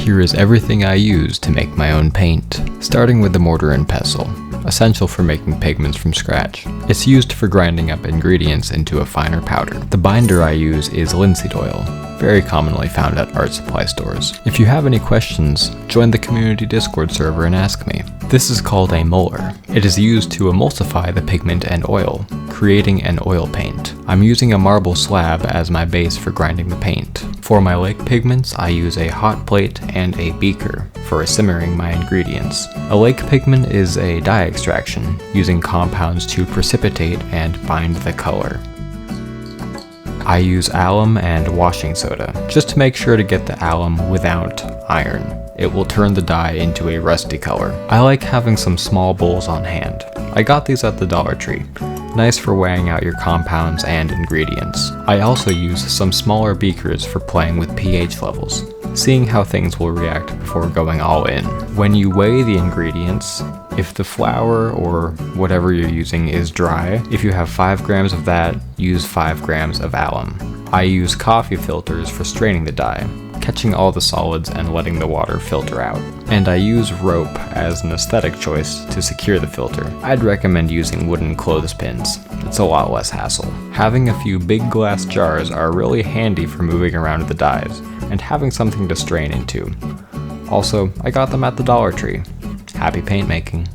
Here is everything I use to make my own paint, starting with the mortar and pestle, essential for making pigments from scratch. It's used for grinding up ingredients into a finer powder. The binder I use is linseed oil, very commonly found at art supply stores. If you have any questions, join the community Discord server and ask me. This is called a muller. It is used to emulsify the pigment and oil, creating an oil paint. I'm using a marble slab as my base for grinding the paint. For my lake pigments, I use a hot plate and a beaker for simmering my ingredients. A lake pigment is a dye extraction, using compounds to precipitate and bind the color. I use alum and washing soda, just to make sure to get the alum without iron. It will turn the dye into a rusty color. I like having some small bowls on hand. I got these at the Dollar Tree. Nice for weighing out your compounds and ingredients. I also use some smaller beakers for playing with pH levels, seeing how things will react before going all in. When you weigh the ingredients, if the flour or whatever you're using is dry, if you have 5 grams of that, use 5 grams of alum. I use coffee filters for straining the dye, catching all the solids and letting the water filter out. And I use rope as an aesthetic choice to secure the filter. I'd recommend using wooden clothespins. It's a lot less hassle. Having a few big glass jars are really handy for moving around the dyes, and having something to strain into. Also, I got them at the Dollar Tree. Happy paint making.